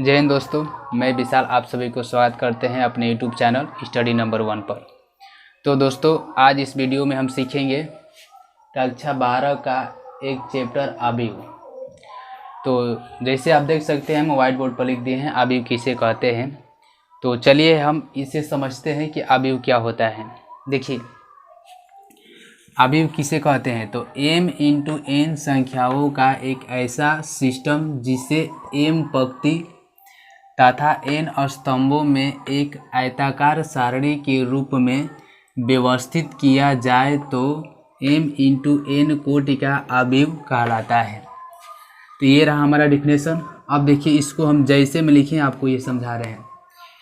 जय हिंद दोस्तों, मैं विशाल आप सभी को स्वागत करते हैं अपने यूट्यूब चैनल स्टडी नंबर 1 पर। तो दोस्तों, आज इस वीडियो में हम सीखेंगे कक्षा 12 का एक चैप्टर अवयव। तो जैसे आप देख सकते हैं, हम व्हाइट बोर्ड पर लिख दिए हैं अवयव किसे कहते हैं। तो चलिए हम इसे समझते हैं कि अवयव क्या होता है। देखिए, अवयव किसे कहते हैं तो m इंटू n संख्याओं का एक ऐसा सिस्टम जिसे m पंक्ति तथा n स्तंभों में एक आयताकार सारणी के रूप में व्यवस्थित किया जाए तो m इंटू n कोटि का अवयव कहलाता है। तो ये रहा हमारा डिफिनेशन। अब देखिए, इसको हम जैसे में लिखें आपको ये समझा रहे हैं।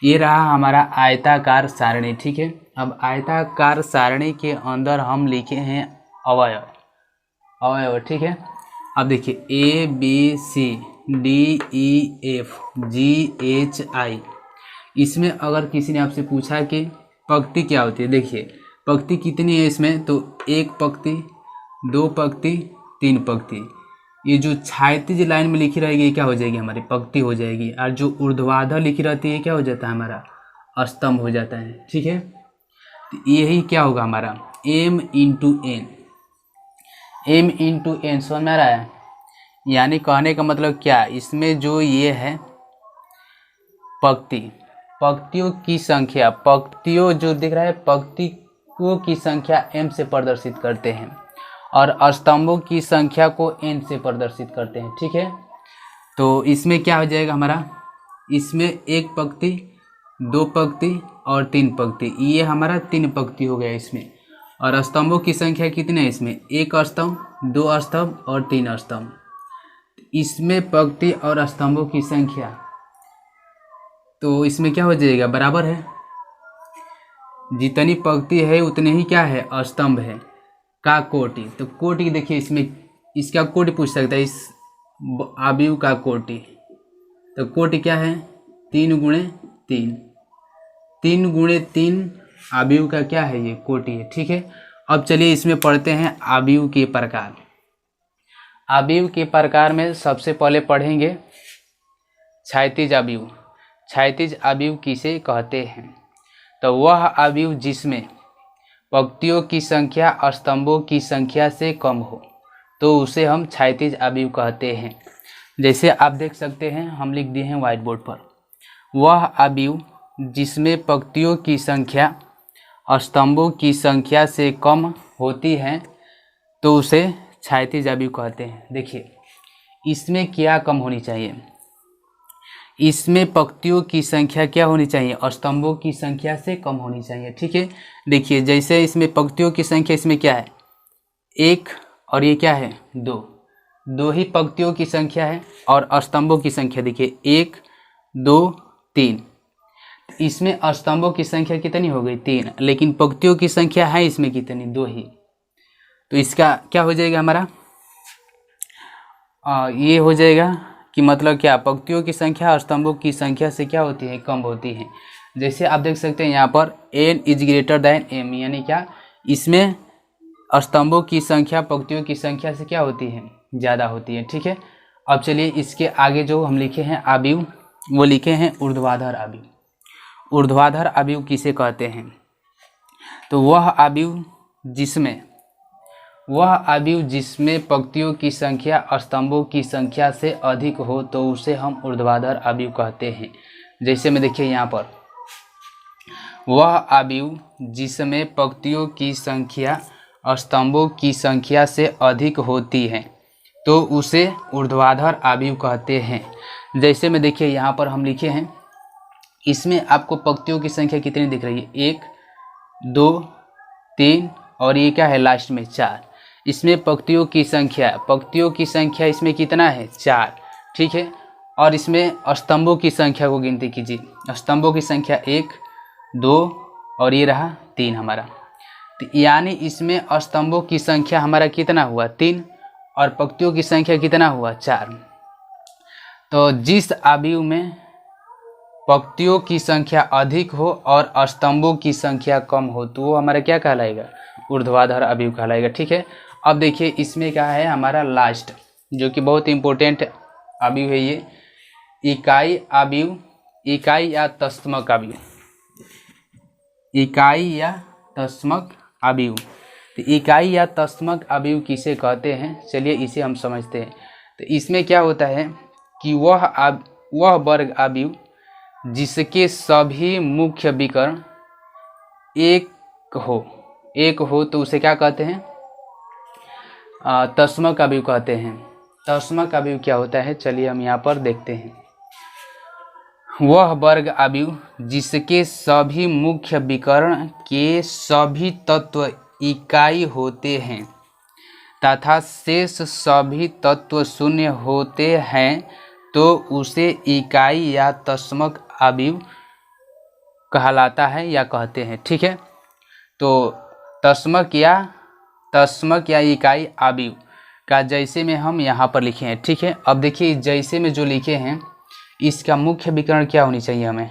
ये रहा हमारा आयताकार सारणी, ठीक है। अब आयताकार सारणी के अंदर हम लिखे हैं अवयव, ठीक है। अब देखिए A B C D E F G H I. इसमें अगर किसी ने आपसे पूछा कि पंक्ति क्या होती है, देखिए पंक्ति कितनी है इसमें, तो एक पंक्ति, दो पंक्ति, तीन पंक्ति। ये जो क्षैतिज लाइन में लिखी रहेगी ये क्या हो जाएगी, हमारी पंक्ति हो जाएगी। और जो ऊर्ध्वाधर लिखी रहती है क्या हो जाता है, हमारा स्तंभ हो जाता है, ठीक है। तो यही क्या होगा हमारा m into N. m into N समझ में आ रहा है। यानी कहने का मतलब क्या, इसमें जो ये है पंक्तियों की संख्या, पंक्तियों जो दिख रहा है पंक्तियों की संख्या m से प्रदर्शित करते हैं और स्तंभों की संख्या को n से प्रदर्शित करते हैं, ठीक है। तो इसमें क्या हो जाएगा हमारा, इसमें एक पंक्ति, दो पंक्ति और तीन पंक्ति। ये हमारा तीन पंक्ति हो गया इसमें। और स्तंभों की संख्या कितने हैं इसमें, एक स्तंभ, दो स्तंभ और तीन स्तंभ। इसमें पंक्ति और स्तंभों की संख्या तो इसमें क्या हो जाएगा, बराबर है। जितनी पंक्ति है उतने ही क्या है, स्तंभ है का कोटि। तो कोटि देखिए, इसमें इसका कोटि पूछ सकता है, इस अवयव का कोटि। तो कोटि क्या है, 3 गुणे 3, 3 गुणे 3 अवयव का क्या है, ये कोटि है, ठीक है। अब चलिए इसमें पढ़ते हैं अवयव के प्रकार। अवयव के प्रकार में सबसे पहले पढ़ेंगे क्षैतिज अवयव। क्षैतिज अवयव किसे कहते हैं, तो वह अवयव जिसमें पंक्तियों की संख्या स्तंभों की संख्या से कम हो तो उसे हम क्षैतिज अवयव कहते हैं। जैसे आप देख सकते हैं, हम लिख दिए हैं व्हाइट बोर्ड पर, वह अवयव जिसमें पंक्तियों की संख्या स्तंभों की संख्या से कम होती है तो उसे क्षैतिज अवयव कहते हैं। देखिए, इसमें क्या कम होनी चाहिए, इसमें पंक्तियों की संख्या क्या होनी चाहिए, स्तंभों की संख्या से कम होनी चाहिए, ठीक है। देखिए, जैसे इसमें पंक्तियों की संख्या इसमें क्या है, एक, और ये क्या है, दो ही पंक्तियों की संख्या है। और स्तंभों की संख्या देखिए 1 2 3। इसमें स्तंभों की संख्या कितनी हो गई, 3, लेकिन पंक्तियों की संख्या है इसमें कितनी, 2 ही। तो इसका क्या हो जाएगा हमारा, ये हो जाएगा कि मतलब क्या, पंक्तियों की संख्या स्तंभों की संख्या से क्या होती है, कम होती है। जैसे आप देख सकते हैं यहाँ पर n is greater than m, यानी क्या, इसमें स्तंभों की संख्या पंक्तियों की संख्या से क्या होती है, ज़्यादा होती है, ठीक है। अब चलिए इसके आगे जो हम लिखे हैं अवयव, वो लिखे हैं ऊर्ध्वाधर अवयव। ऊर्ध्वाधर अवयव किसे कहते हैं, तो वह अवयव जिसमें पंक्तियों की संख्या स्तंभों की संख्या से अधिक हो तो उसे हम ऊर्ध्वाधर अवयव कहते हैं। जैसे में देखिए यहाँ पर, वह अवयव जिसमें पंक्तियों की संख्या स्तंभों की संख्या से अधिक होती है तो उसे ऊर्ध्वाधर अवयव कहते हैं। जैसे में देखिए यहाँ पर हम लिखे हैं, इसमें आपको पंक्तियों की संख्या कितनी दिख रही है, 1 2 3 और ये क्या है लास्ट में 4। इसमें पंक्तियों की संख्या इसमें कितना है, 4, ठीक है। और इसमें स्तंभों की संख्या को गिनती कीजिए, स्तंभों की संख्या 1 2 और ये रहा 3 हमारा। तो यानी इसमें स्तंभों की संख्या हमारा कितना हुआ, 3, और पंक्तियों की संख्या कितना हुआ, 4। तो जिस अवयव में पंक्तियों की संख्या अधिक हो और स्तंभों की संख्या कम हो तो वो हमारा क्या कहलाएगा, ऊर्ध्वाधर अवयव कहलाएगा, ठीक है। अब देखिए इसमें क्या है हमारा लास्ट, जो कि बहुत इंपॉर्टेंट अवयव है ये, इकाई अवयव, इकाई या तत्समक अवयव, इकाई या तत्समक अवयव। तो इकाई या तत्समक अवयव किसे कहते हैं, चलिए इसे हम समझते हैं। तो इसमें क्या होता है कि वह वर्ग अवयव जिसके सभी मुख्य विकर्ण एक हो तो उसे क्या कहते हैं, तत्समक अवयव कहते हैं। तत्समक अवयव क्या होता है, चलिए हम यहाँ पर देखते हैं। वह वर्ग अवयव जिसके सभी मुख्य विकर्ण के सभी तत्व इकाई होते हैं तथा शेष सभी तत्व शून्य होते हैं तो उसे इकाई या तत्समक अवयव कहलाता है या कहते हैं। ठीक है, तो तत्समक या इकाई अवयव का जैसे में हम यहाँ पर लिखे हैं। ठीक है, अब देखिए जैसे में जो लिखे हैं इसका मुख्य विकर्ण क्या होनी चाहिए, हमें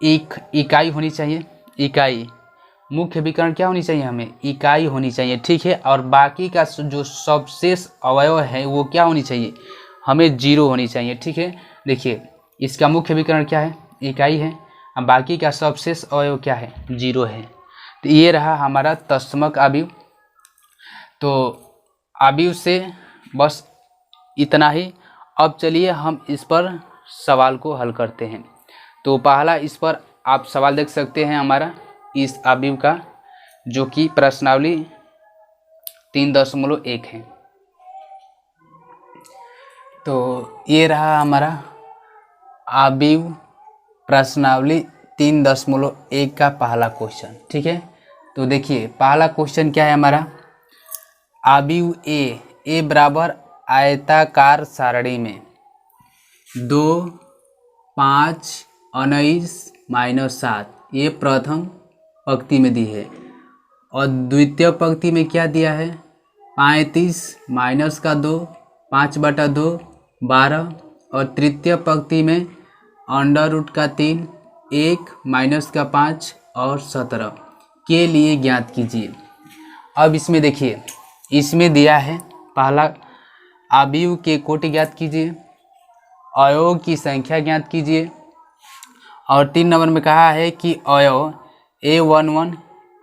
एक इकाई होनी चाहिए। इकाई मुख्य विकर्ण क्या होनी चाहिए, हमें इकाई होनी चाहिए। ठीक है, और बाकी का जो सबशेष अवयव है वो क्या होनी चाहिए, हमें 0 होनी चाहिए। ठीक है, देखिए इसका मुख्य विकर्ण क्या है, इकाई है, और बाकी का सबशेष अवयव क्या है, 0 है। तो ये रहा हमारा तत्समक अवयव। तो अवयव से बस इतना ही। अब चलिए हम इस पर सवाल को हल करते हैं। तो पहला इस पर आप सवाल देख सकते हैं हमारा इस अवयव का, जो कि प्रश्नावली 3.1 है। तो ये रहा हमारा अवयव प्रश्नावली 3.1 का पहला क्वेश्चन। ठीक है, तो देखिए पहला क्वेश्चन क्या है हमारा, अवयव ए बराबर आयताकार सारणी में 2, 5, 19 - 7 ये प्रथम पंक्ति में दी है, और द्वितीय पंक्ति में क्या दिया है, 35 - 2 5/2 12, और तृतीय पंक्ति में √3 1 - 5 और 17 के लिए ज्ञात कीजिए। अब इसमें देखिए इसमें दिया है पहला अवयव के कोटि ज्ञात कीजिए, अवयव की संख्या ज्ञात कीजिए, और 3 नंबर में कहा है कि अवयव A11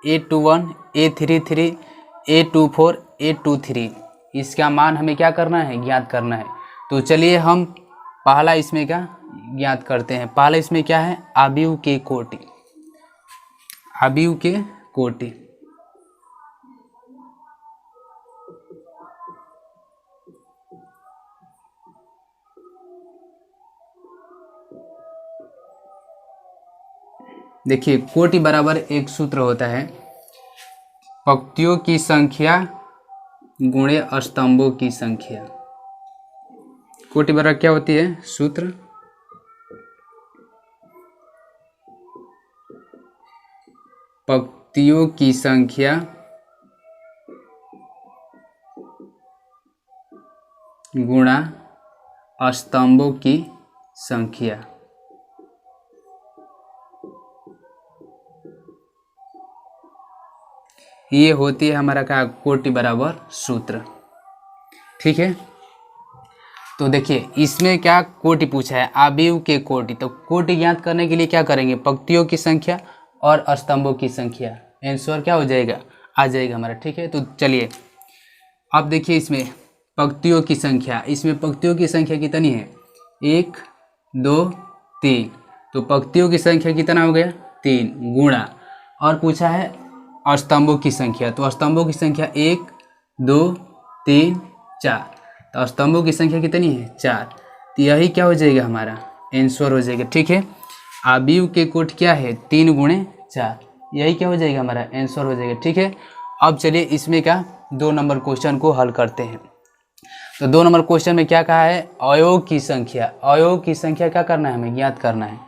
A21 A33 A24 A23 इसका मान हमें क्या करना है, ज्ञात करना है। तो चलिए हम पहला इसमें का ज्ञात करते हैं। पहला इसमें क्या है, अवयव के कोटि, अवयव के कोटि। देखिए कोटि बराबर एक सूत्र होता है, पंक्तियों की संख्या गुणे स्तंभों की संख्या। कोटि बराबर क्या होती है, सूत्र पंक्तियों की संख्या गुणा स्तंभों की संख्या। ये होती है हमारा क्या, कोटि बराबर सूत्र। ठीक है, तो देखिए इसमें क्या कोटि पूछा है, अवयव के कोटि। तो कोटि ज्ञात करने के लिए क्या करेंगे, पंक्तियों की संख्या और स्तंभों की संख्या, आंसर क्या हो जाएगा, आ जाएगा हमारा। ठीक है, तो चलिए अब देखिए इसमें पंक्तियों की संख्या, इसमें पंक्तियों की संख्या कितनी है, 1 2 3। तो पंक्तियों की संख्या कितना हो गया, 3 गुणा, और पूछा है स्तंभों की संख्या। तो स्तंभों की संख्या 1 2 3 4। तो स्तंभों की संख्या कितनी है, 4। तो यही क्या हो जाएगा, हमारा आंसर हो जाएगा। ठीक है, अवयव के कोटि क्या है, 3 × 4, यही क्या हो जाएगा, हमारा आंसर हो जाएगा। ठीक है, अब चलिए इसमें का 2 नंबर क्वेश्चन को हल करते हैं। तो 2 नंबर क्वेश्चन में क्या कहा है, अवयव की संख्या। अवयव की संख्या क्या करना है, हमें ज्ञात करना है।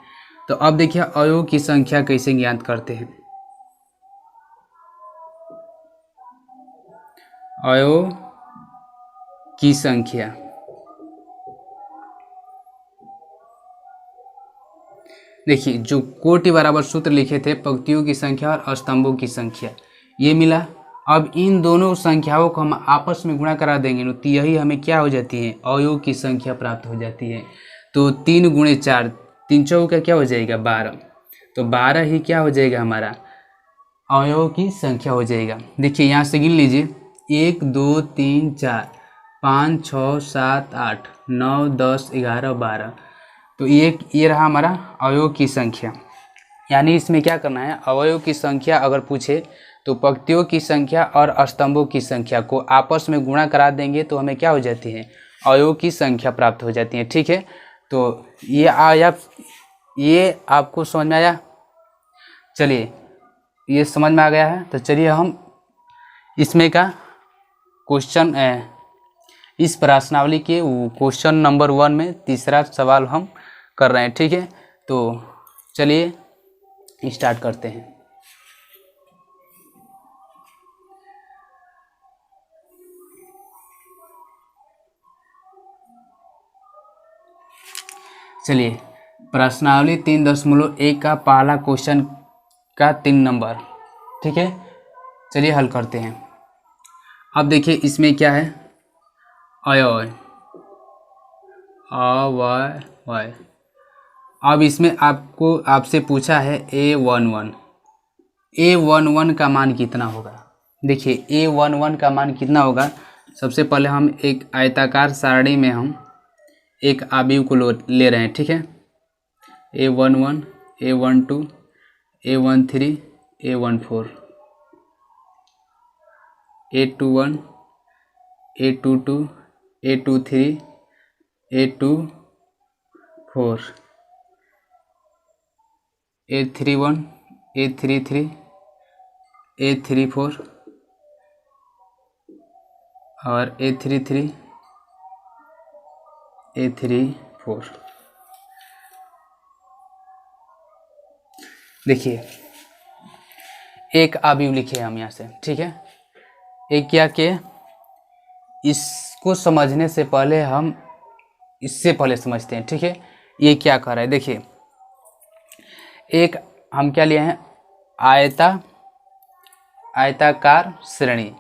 तो अब देखिए अवयव की संख्या कैसे ज्ञात करते हैं। अवयव की संख्या, देखिए जो कोटि बराबर सूत्र लिखे थे, पंक्तियों की संख्या और स्तंभों की संख्या, ये मिला। अब इन दोनों संख्याओं को हम आपस में गुणा करा देंगे तो यही हमें क्या हो जाती है, अवयव की संख्या प्राप्त हो जाती है। तो 3 गुणे 4, 3 चौका क्या हो जाएगा 12। तो 12 ही क्या हो जाएगा हमारा अवयवों की संख्या हो जाएगा। देखिए यहाँ से गिन लीजिए 1 2 3 4 5 6 7 8 9 10 11 12। तो ये रहा हमारा अवयवों की संख्या। यानी इसमें क्या करना है, अवयवों की संख्या अगर पूछे तो पंक्तियों की संख्या और स्तंभों की संख्या को आपस में गुणा करा देंगे तो हमें क्या हो जाती है, अवयवों की संख्या प्राप्त हो जाती है। ठीक है, तो ये आपको समझ में आया। चलिए ये समझ में आ गया है, तो चलिए हम इसमें का क्वेश्चन इस प्रश्नावली के क्वेश्चन नंबर 1 में तीसरा सवाल हम कर रहे हैं। ठीक है, तो चलिए स्टार्ट करते हैं। चलिए प्रश्नावली 3.1 का पहला क्वेश्चन का 3 नंबर। ठीक है, चलिए हल करते हैं। अब देखिए इसमें क्या है, अवयव। अब इसमें आपसे पूछा है A11। A11 का मान कितना होगा। देखिए A11 का मान कितना होगा, सबसे पहले हम एक आयताकार सारणी में हम एक अवयव को ले रहे हैं। ठीक है, A11 A12 A13 A14 A21 A22 A23 A24 A31 A33 A34 और A33 A34। देखिए एक अवयव लिखे हम यहाँ से। ठीक है, एक क्या के इसको समझने से पहले हम इससे पहले समझते हैं। ठीक है, ये क्या कर रहा है, देखिए एक हम क्या लिए हैं, आयताकार श्रेणी।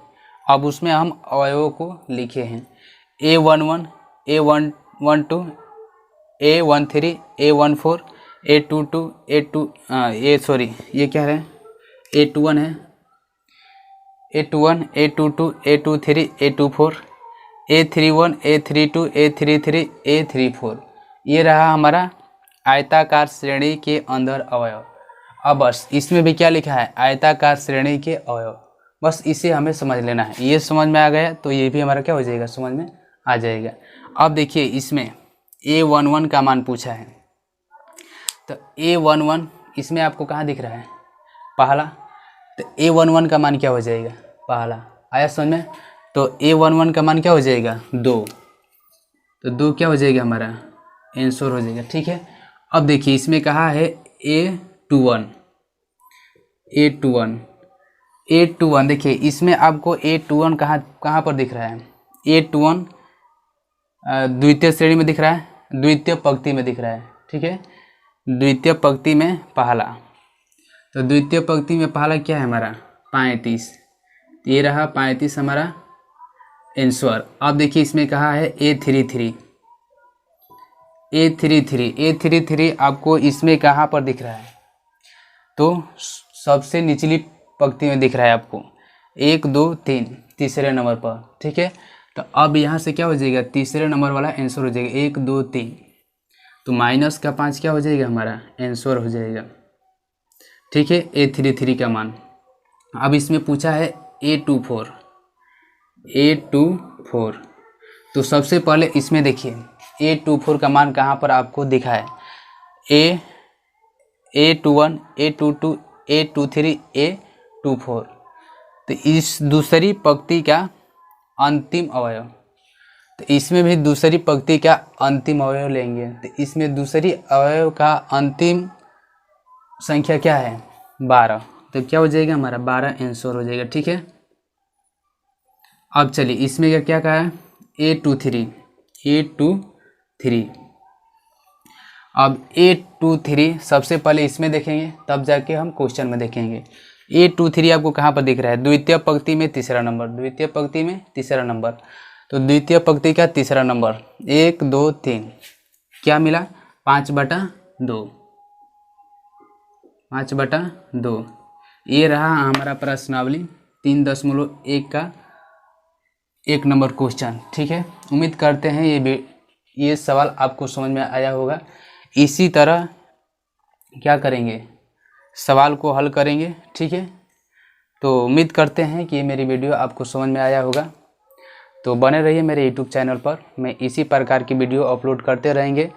अब उसमें हम अवयवों को लिखे हैं A11 A12 A13 A14 A22 ये क्या है, A21 है, A21 A22 A23 A24 A31 A32 A33 A34। ये रहा हमारा आयताकार श्रेणी के अंदर अवयव। अब बस इसमें भी क्या लिखा है, आयताकार श्रेणी के अवयव। बस इसे हमें समझ लेना है। ये समझ में आ गया तो ये भी हमारा क्या हो जाएगा, समझ में आ जाएगा। अब देखिए इसमें A11 का मान पूछा है, तो A11 इसमें आपको कहाँ दिख रहा है, पहला। तो A11 का मान क्या हो जाएगा, पहला। आया समझ में। तो A11 का मान क्या हो जाएगा, 2। तो 2 क्या हो जाएगा हमारा आंसर हो जाएगा। ठीक है, अब देखिए इसमें कहा है A21। देखिए इसमें आपको A21 कहाँ पर दिख रहा है, A21 द्वितीय श्रेणी में दिख रहा है, द्वितीय पंक्ति में दिख रहा है। ठीक है, द्वितीय पंक्ति में पहला। तो द्वितीय पंक्ति में पहला क्या है हमारा 35। ये रहा 35 हमारा आंसर। अब देखिए इसमें कहा है A33 आपको इसमें कहाँ पर दिख रहा है, तो सबसे निचली पंक्ति में दिख रहा है आपको 1 2 3 तीसरे नंबर पर। ठीक है, तो अब यहाँ से क्या हो जाएगा, तीसरे नंबर वाला आंसर हो जाएगा 1 2 3। तो माइनस का 5 क्या हो जाएगा हमारा आंसर हो जाएगा। ठीक है, A33 का मान। अब इसमें पूछा है A24। तो सबसे पहले इसमें देखिए A24 का मान कहाँ पर आपको दिखा है, A21 A22 A23 A24। तो इस दूसरी पंक्ति का अंतिम अवयव, तो इसमें भी दूसरी पंक्ति का अंतिम अवयव लेंगे। तो इसमें दूसरी अवयव का अंतिम संख्या क्या है 12। तो क्या हो जाएगा हमारा 12 आंसर हो जाएगा। ठीक है, अब चलिए इसमें क्या कहा है A23। अब A23 सबसे पहले इसमें देखेंगे तब जाके हम क्वेश्चन में देखेंगे। A23 आपको कहाँ पर दिख रहा है, द्वितीय पंक्ति में तीसरा नंबर। तो द्वितीय पंक्ति का तीसरा नंबर 1 2 3। क्या मिला 5/2, 5/2। ये रहा हमारा प्रश्नावली 3.1 का 1 नंबर क्वेश्चन। ठीक है, उम्मीद करते हैं ये सवाल आपको समझ में आया होगा। इसी तरह क्या करेंगे, सवाल को हल करेंगे। ठीक है, तो उम्मीद करते हैं कि ये मेरी वीडियो आपको समझ में आया होगा। तो बने रहिए मेरे यूट्यूब चैनल पर, मैं इसी प्रकार की वीडियो अपलोड करते रहेंगे।